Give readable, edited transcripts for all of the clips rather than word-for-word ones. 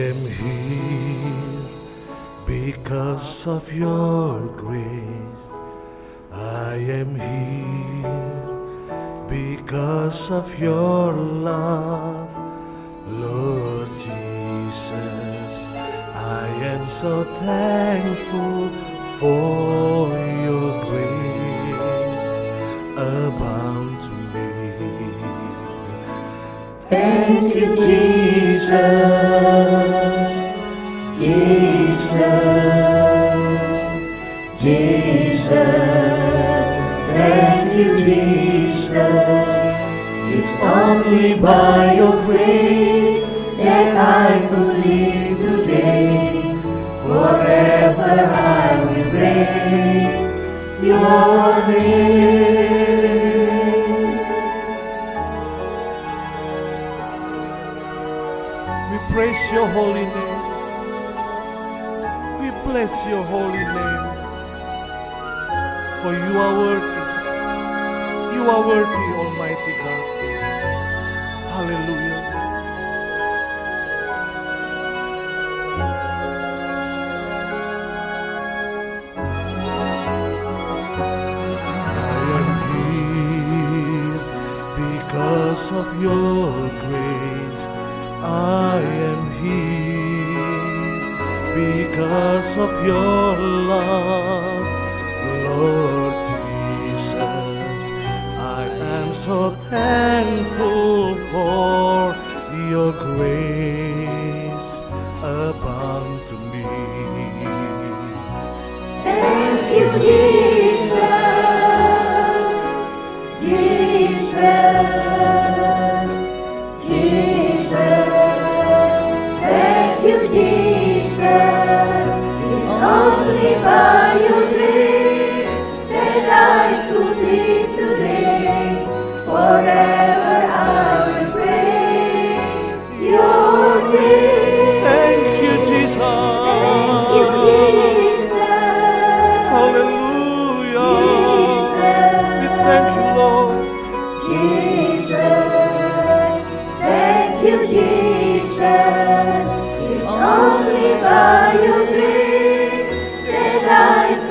am here because of your grace. I am here because of your love, Lord Jesus. I am so thankful for your grace abound to me. Thank you, Jesus, Jesus, Jesus. Thank you, Jesus. It's only by your grace that I could live today. Forever I will praise your name. We praise your holy name. We bless your holy name. For you are worthy. You are worthy, Almighty God. Hallelujah. I am here because of your grace. I am here because of your love, Lord Jesus. I am so thankful for your grace abound to me. Thank you, Jesus, Jesus, Jesus. Thank you, Jesus. It's only by your grace that I could live today. Forever I will praise your name. Thank you, Jesus. Thank you, Jesus. Hallelujah. We thank you, Lord. Jesus, thank you, Jesus. It's only by your grace that I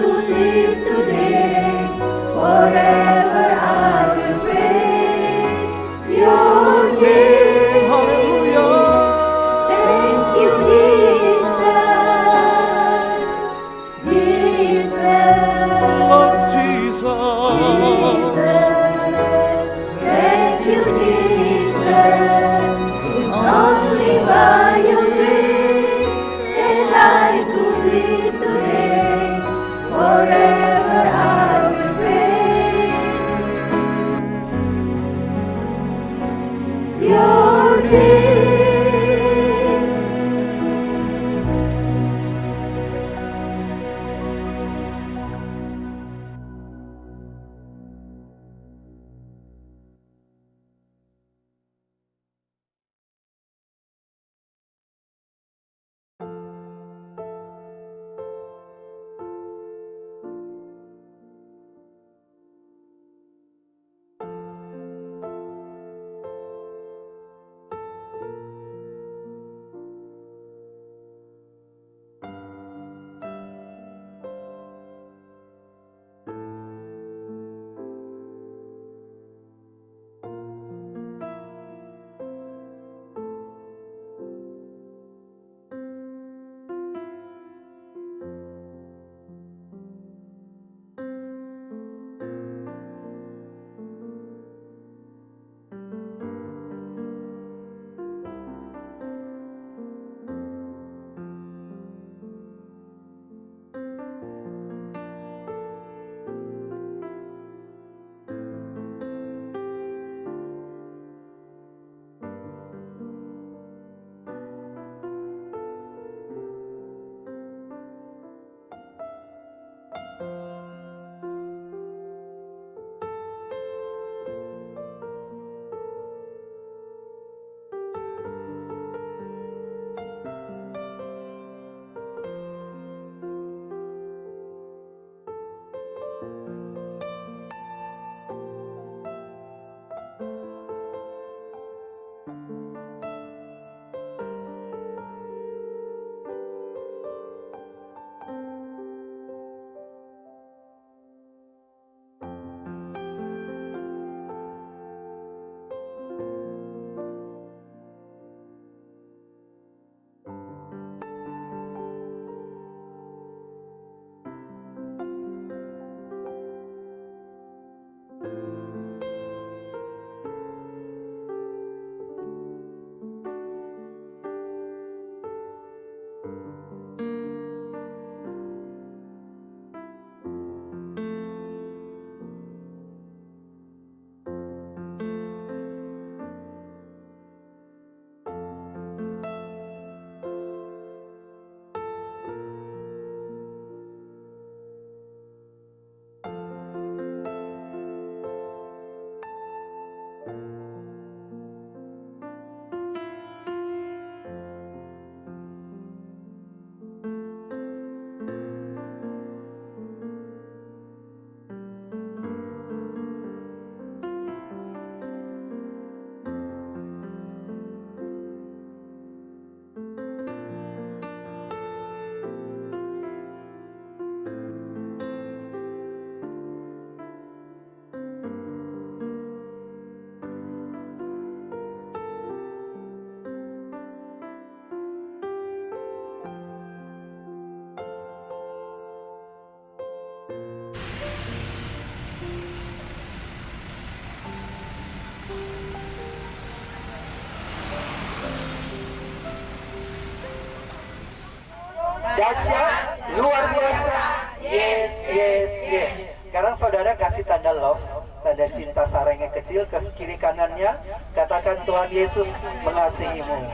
Dahsyat, luar biasa. Yes, yes, yes. Sekarang saudara kasih tanda love, tanda cinta sarengnya kecil ke kiri kanannya. Katakan Tuhan Yesus mengasihimu.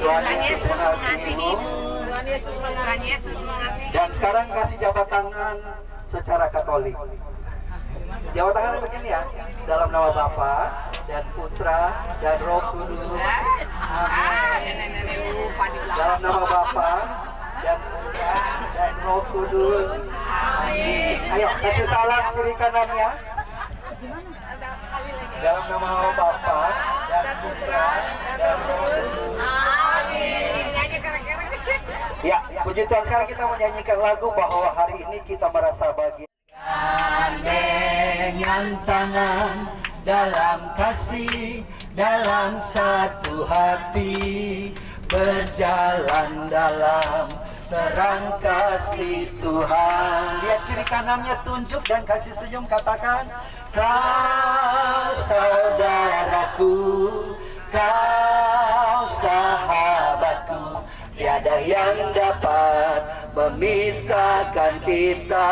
Tuhan Yesus mengasihimu. Tuhan Yesus mengasihi. Dan sekarang kasih jabat tangan secara Katolik. Jabat tangan begini ya, dalam nama Bapa dan Putra dan Roh Kudus. Amin. Dalam nama Bapa dan Putra dan Roh Kudus. Amin. Ayo kasih salam kiri kanannya. Dalam nama Bapa dan Putra dan Roh Kudus. Ya, puji Tuhan, sekarang kita menyanyikan lagu bahwa hari ini kita merasa bahagia. Gandengan tangan dalam kasih, dalam satu hati, berjalan dalam terang kasih Tuhan. Lihat kiri kanannya, tunjuk dan kasih senyum, katakan, kau saudaraku, kau sahabatku, tiada yang dapat memisahkan kita.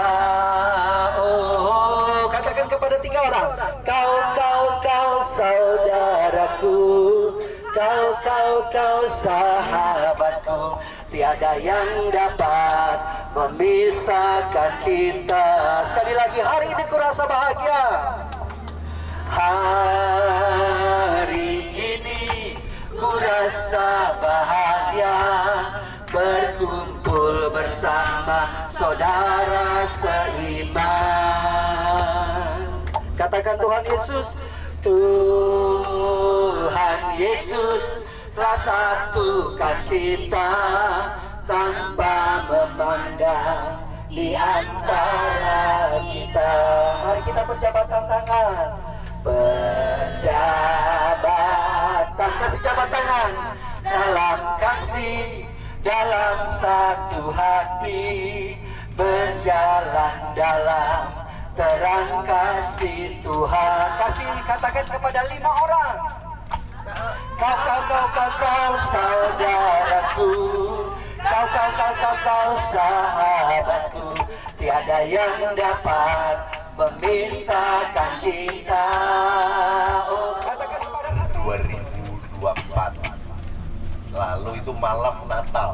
Oh, katakan kepada 3 orang, kau saudaraku, kau sahabatku, tiada yang dapat memisahkan kita. Sekali lagi, hari ini ku rasa bahagia. Hari ini ku rasa bahagia, berkumpul bersama saudara seiman. Katakan Tuhan Yesus, Tuhan Yesus telah satukan kita tanpa memandang di antara kita. Mari kita berjabatan tangan, berjabatan, kasih jabat tangan, dalam kasih, dalam satu hati, berjalan dalam terang kasih Tuhan. Kasih, katakan kepada 5 orang, kau saudaraku, kau sahabatku, tiada yang dapat memisahkan kita. Oh, katakan kepada 2024. Lalu itu malam Natal.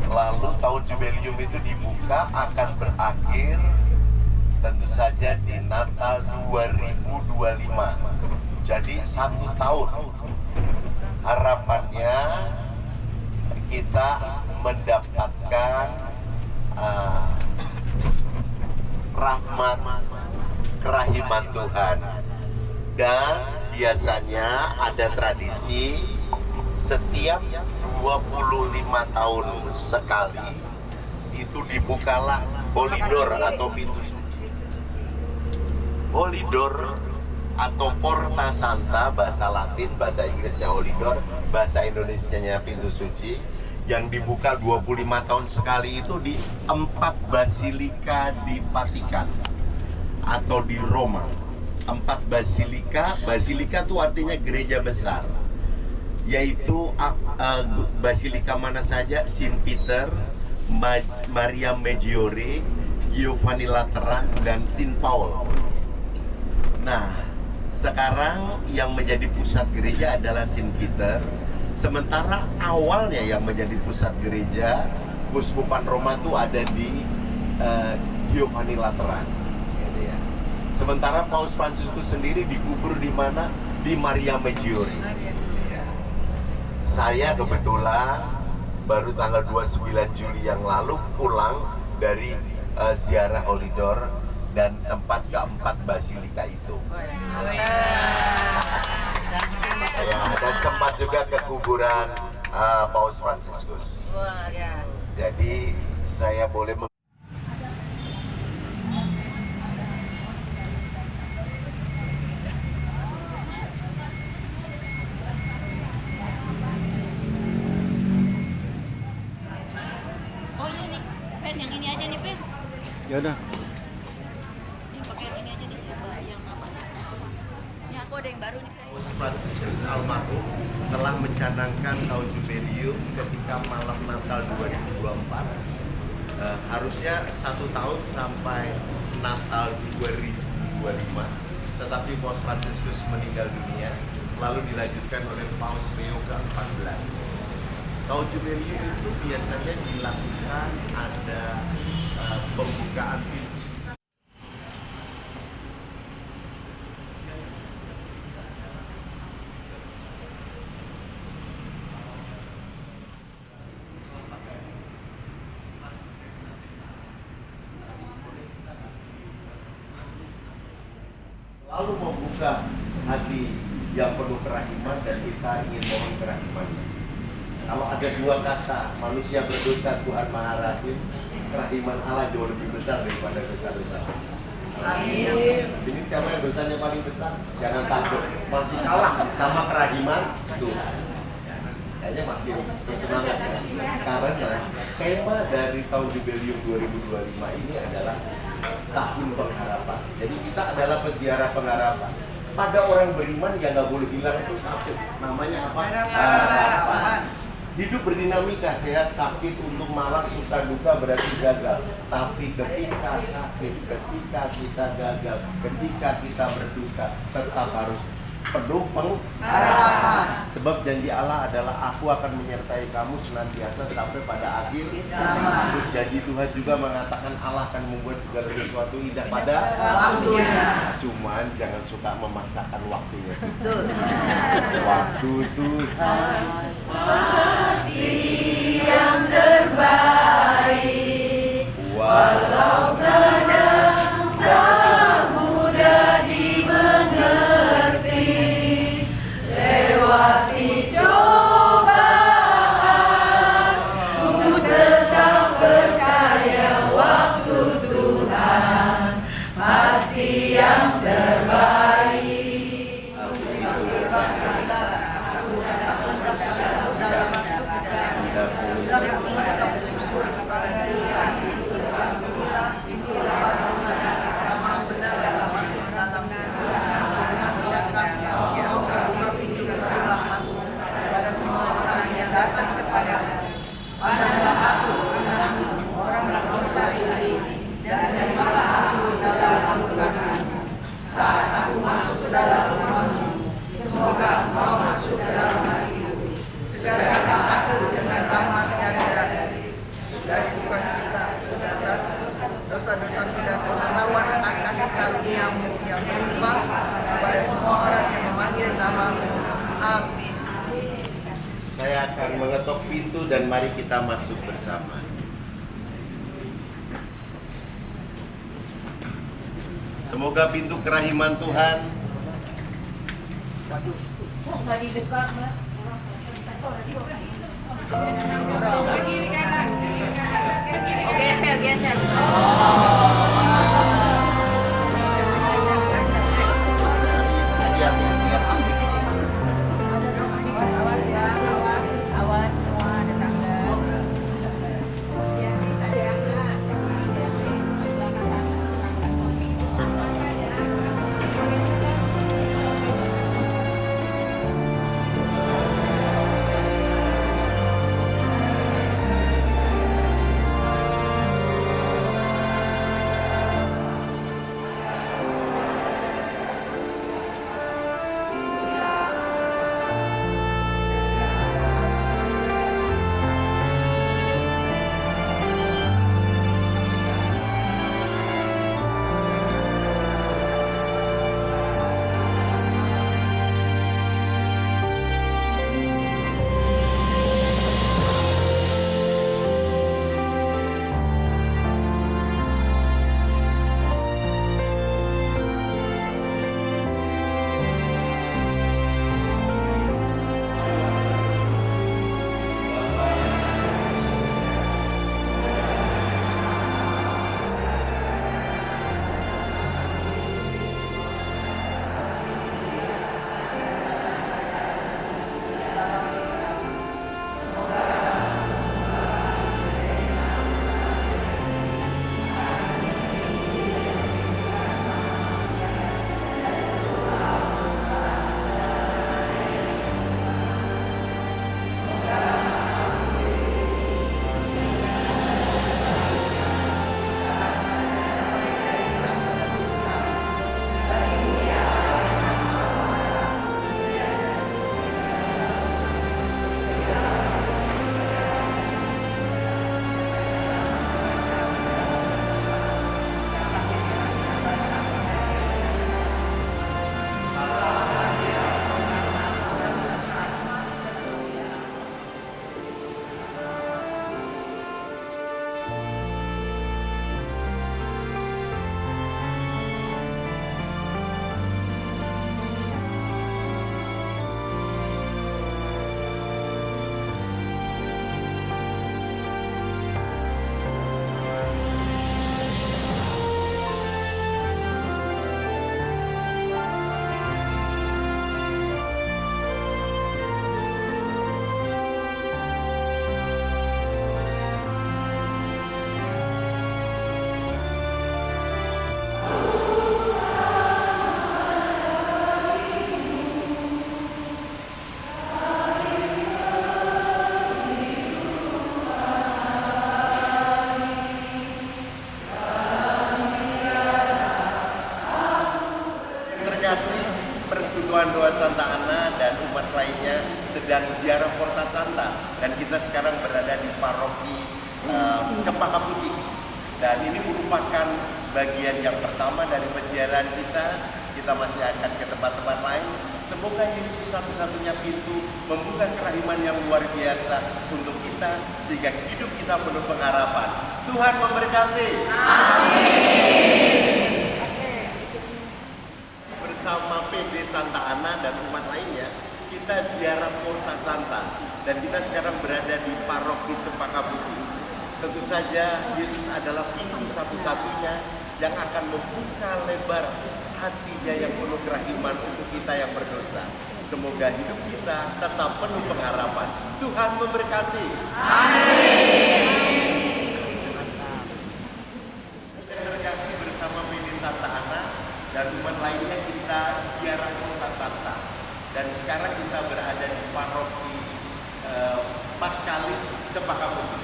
Lalu tahun jubileum itu dibuka, akan berakhir tentu saja di Natal 2025. Jadi 1 tahun. Harapannya kita mendapatkan rahmat, kerahiman Tuhan. Dan biasanya ada tradisi setiap 25 tahun sekali itu dibukalah Holy Door atau pintu suci. Holy Door atau Porta Santa, bahasa Latin, bahasa Inggrisnya Holy Door, bahasa Indonesianya pintu suci, yang dibuka 25 tahun sekali itu di 4 basilika di Vatikan atau di Roma. 4 basilika, basilika itu artinya gereja besar, yaitu basilika mana saja? Saint Peter, Maria Maggiore, Giovanni Lateran, dan Saint Paul. Nah, sekarang yang menjadi pusat gereja adalah Saint Peter, sementara awalnya yang menjadi pusat gereja Keuskupan Roma itu ada di Giovanni Lateran, gitu ya. Sementara Paus Fransiskus sendiri dikubur di mana? Di Maria Maggiore. Ya. Saya kebetulan baru tanggal 29 Juli yang lalu pulang dari ziarah Holy Door dan sempat ke 4 basilika itu. Ya, dan sempat juga ke kuburan Paus Fransiskus. Jadi saya boleh Oh ini nih, Friend, yang ini aja nih, Friend. Ya udah. Ini pakai yang ini aja nih, yang apa? Ini aku ada yang baru nih, Friend. Paus Fransiskus almarhum telah mencanangkan tahun jubileum ketika malam Natal 2024. Harusnya 1 tahun sampai Natal 2025, tetapi Paus Fransiskus meninggal dunia, lalu dilanjutkan oleh Paus Leo ke-14. Tahun jubileum itu biasanya dilakukan ada pembukaan pintu. Lalu membuka hati yang penuh kerahiman dan kita ingin mohon kerahimannya. Kalau ada 2 kata, manusia berdosa, Tuhan Maha Rahim, kerahiman Allah jauh lebih besar daripada dosa-dosa. Amin. Ini siapa yang dosanya paling besar? Jangan takut, masih kalah sama kerahiman Tuhan. Ya, kayaknya makin bersemangat ya. Karena tema dari tahun jubileum 2025 ini adalah tahun pengharapan. Jadi kita adalah peziarah pengharapan. Pada orang beriman yang nggak boleh hilang itu satu, namanya apa? Harapan. Hidup berdinamika, sehat, sakit, untuk malang, suka, duka, berarti gagal. Tapi ketika sakit, ketika kita gagal, ketika kita berduka, tetap harus penuh pengharapan. Sebab janji Allah adalah aku akan menyertai kamu senantiasa sampai pada akhir zaman. Terus janji Tuhan juga mengatakan Allah akan membuat segala sesuatu indah pada waktunya. Cuman jangan suka memaksakan waktunya. Waktu Tuhan masih yang terbaik, walau kadang tak mudah dimengerti. Lewati cobaan, ku tetap percaya waktu Tuhan pasti yang terbaik. Dosa-dosa dan pengetahuan akan kasih karuniamu yang melimpah kepada semua orang yang memanggil namamu. Amin. Saya akan mengetok pintu dan mari kita masuk bersama. Semoga pintu kerahiman Tuhan Geser, geser. Awas semua ada tangga. Santa Ana dan umat lainnya sedang ziarah Porta Santa, dan kita sekarang berada di paroki Cempaka Putih. Dan ini merupakan bagian yang pertama dari peziarahan kita. Kita masih akan ke tempat-tempat lain. Semoga Yesus satu-satunya pintu membuka kerahiman yang luar biasa untuk kita, sehingga hidup kita penuh pengharapan. Tuhan memberkati. Amin. Bersama PD Santa Ana dan umat lainnya, kita ziarah Porta Santa, dan kita sekarang berada di paroki Cempaka Putih. Tentu saja Yesus adalah pintu satu-satunya yang akan membuka lebar hatinya yang penuh kerahiman untuk kita yang berdosa. Semoga hidup kita tetap penuh pengharapan. Tuhan memberkati. Amin. Terkasih bersama PD Santa Ana dan umat lainnya, kita ziarah Porta Santa. Dan sekarang kita berada di paroki Paskalis Cempaka Putih.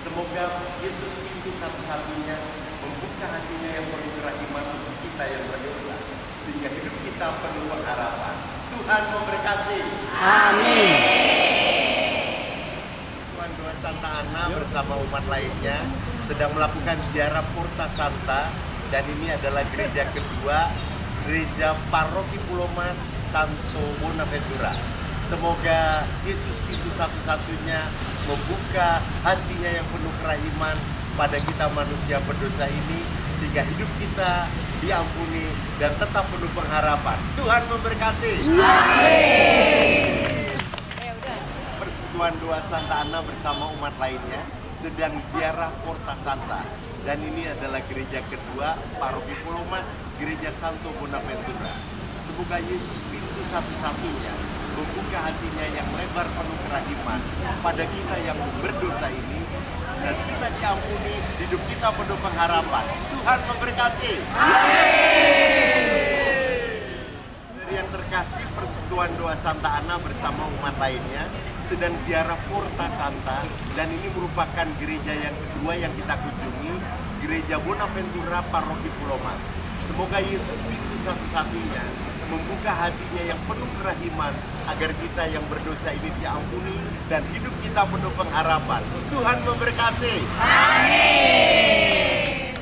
Semoga Yesus pintu satu-satunya membuka hatinya yang penuh kerahiman untuk kita yang berdosa, sehingga hidup kita penuh pengharapan. Tuhan memberkati. Amin. Tuan Doa Santa Ana bersama umat lainnya sedang melakukan ziarah Porta Santa, dan ini adalah gereja kedua, gereja paroki Pulau Mas Santo Bonaventura. Semoga Yesus pintu satu-satunya membuka hatinya yang penuh kerahiman pada kita manusia berdosa ini, sehingga hidup kita diampuni dan tetap penuh pengharapan. Tuhan memberkati. Amin. Persekutuan Doa Santa Ana bersama umat lainnya sedang ziarah Porta Santa, dan ini adalah gereja kedua paroki Pulau Mas, gereja Santo Bonaventura. Semoga Yesus pintu satu-satunya membuka hatinya yang lebar penuh kerahiman pada kita yang berdosa ini, dan kita diampuni, hidup kita penuh pengharapan. Tuhan memberkati. Amin. Dari yang terkasih, Persekutuan Doa Santa Ana bersama umat lainnya sedang ziarah Porta Santa, dan ini merupakan gereja yang kedua yang kita kunjungi, gereja Bonaventura paroki Pulau Mas. Semoga Yesus pintu satu-satunya membuka hatinya yang penuh kerahiman agar kita yang berdosa ini diampuni dan hidup kita penuh pengharapan. Tuhan memberkati. Amin.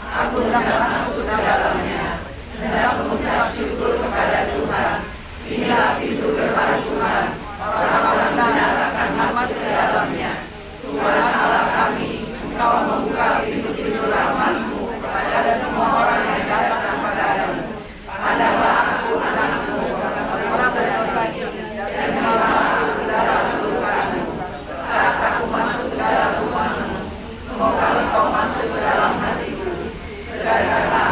Aku hendak masuk ke dalamnya, hendak mengucap syukur kepada Tuhan. Inilah pintu gerbang Tuhan, orang-orang benar akan masuk ke dalamnya. Tuhan Allah kami, Engkau membuka pintu-pintu rahmat-Mu kepada semua orang yang datang kepadamu. Adalah aku anakmu, orang berdosa ini, dan bawa aku ke dalam lukamu. Saat aku masuk ke dalam rumahmu, semoga Engkau masuk ke dalam hatiku. Segala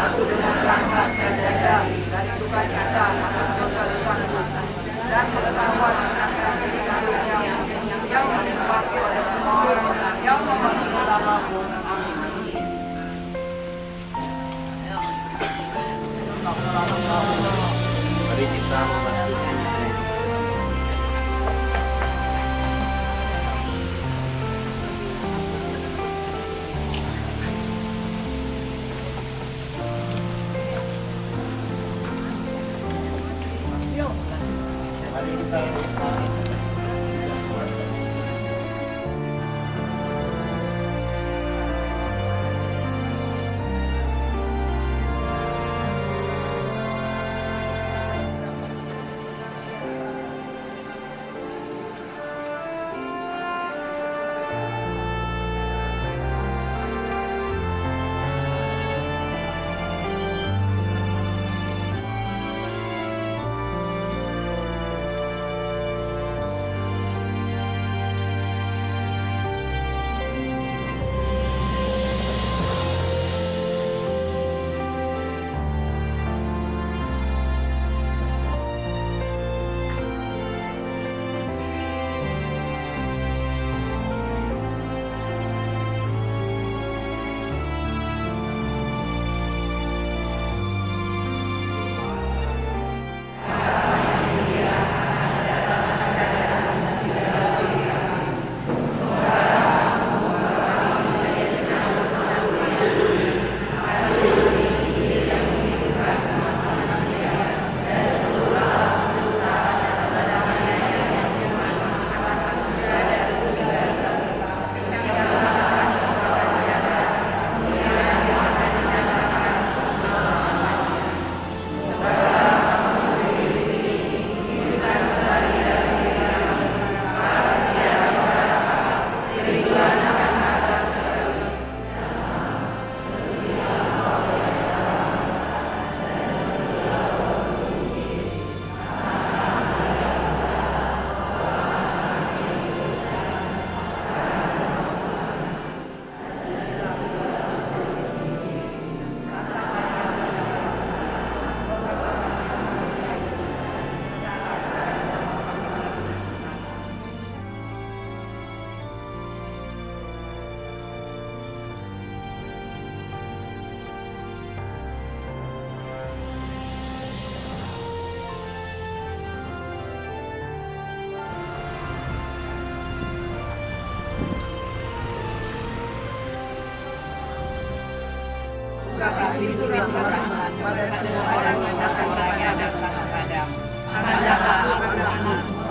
pintu rahmat pada semua orang yang datang kepadamu. Amanahlah aku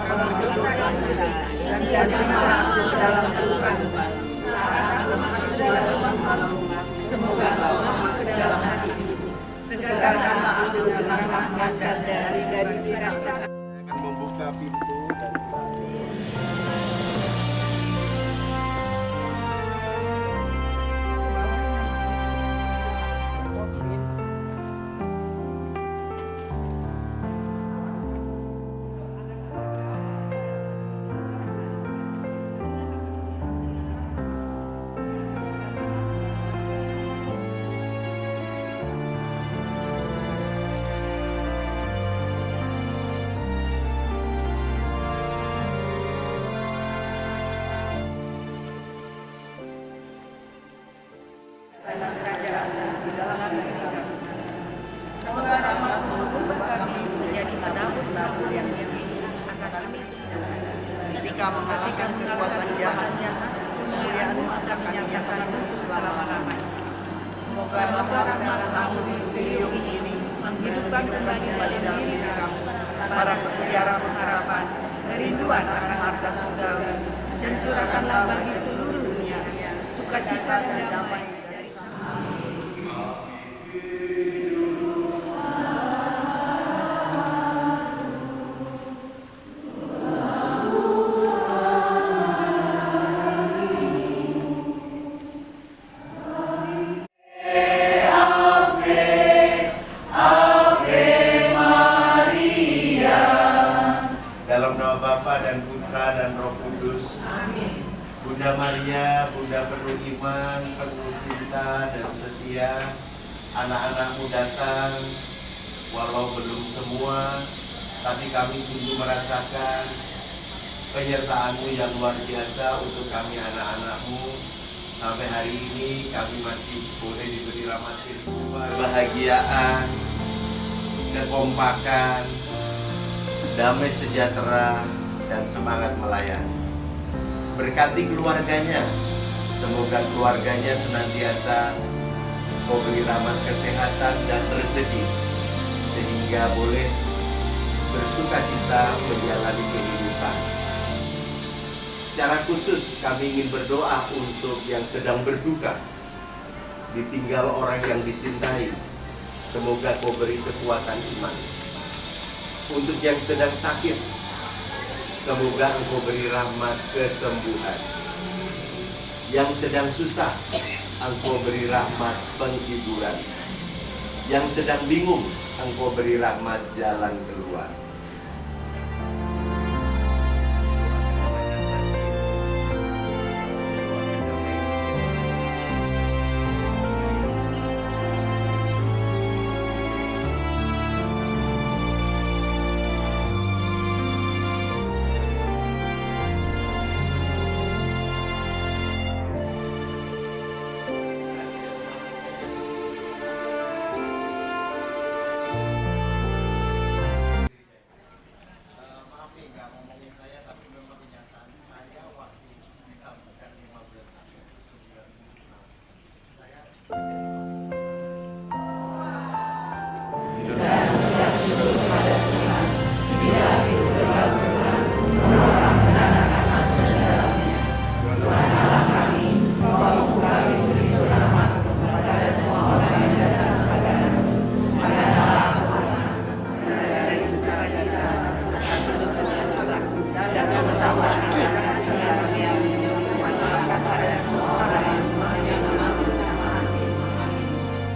orang dosa dan terimalah aku ke dalam pelukan saat aku masuk dalam malammu. Semoga kau masuk ke dalam hatiku. Segarkanlah aku dengan rahmat dan dari cita-cita. Akan membuka pintu dan Semoga rahmat-Mu mengubah kami menjadi penabur yang akan kami ketika mengalahkan kekuatan jahat, kemuliaan-Mu akan menyatakan untuk selama-lamanya. Semoga rahmat-Mu hidup ini menghidupkan kembali dalam diri kami para peziarah pengharapan, kerinduan akan harta surgawi, dan curahkanlah bagi seluruh dunia sukacita dan damai dari dalam nama Bapa dan Putra dan Roh Kudus. Amin. Bunda Maria, Bunda penuh iman, penuh cinta dan setia, anak-anakmu datang, walau belum semua, tapi kami sungguh merasakan penyertaan-Mu yang luar biasa untuk kami anak-anak-Mu. Sampai hari ini kami masih boleh diberi rahmat kebahagiaan, kekompakan, damai sejahtera, dan semangat melayani. Berkati keluarganya, semoga keluarganya senantiasa Kau beri rahmat kesehatan dan rezeki, sehingga boleh bersuka cita menjalani kehidupan. Secara khusus kami ingin berdoa untuk yang sedang berduka, ditinggal orang yang dicintai, semoga Kau beri kekuatan iman. Untuk yang sedang sakit, semoga Engkau beri rahmat kesembuhan. Yang sedang susah, Engkau beri rahmat penghiburan. Yang sedang bingung, Engkau beri rahmat jalan keluar.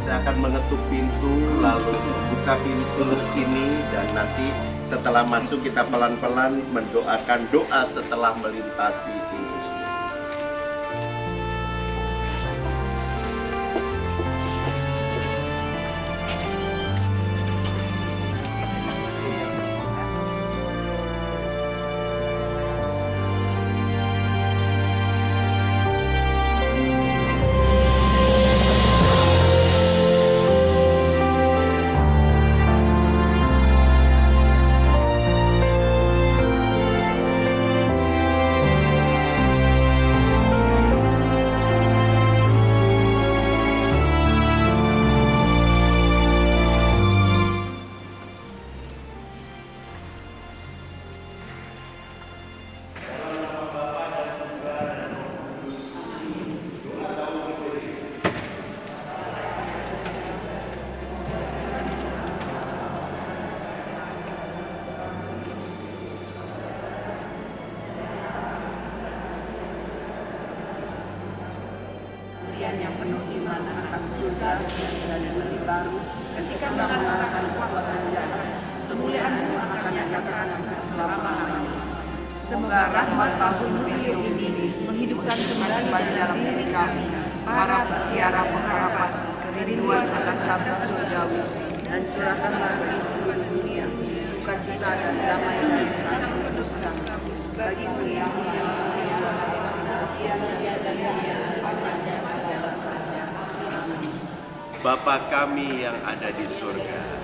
Saya akan mengetuk pintu, lalu buka pintu ini, dan nanti setelah masuk kita pelan-pelan mendoakan doa setelah melintasi pintu. kebahagiaan yang penuh iman akan surga dan bumi baru ketika melaksanakan kuasa dan jalan. Kemuliaan-Mu akan nyatakan selama-lamanya. Semoga rahmat tahun jubileum ini menghidupkan kembali dalam diri kami para pesiara pengharapan kerinduan akan kata surgawi, dan curahkanlah bagi seluruh dunia sukacita dan damai dari Sang Kudus kami. Bagi yang Bapa kami yang ada di surga,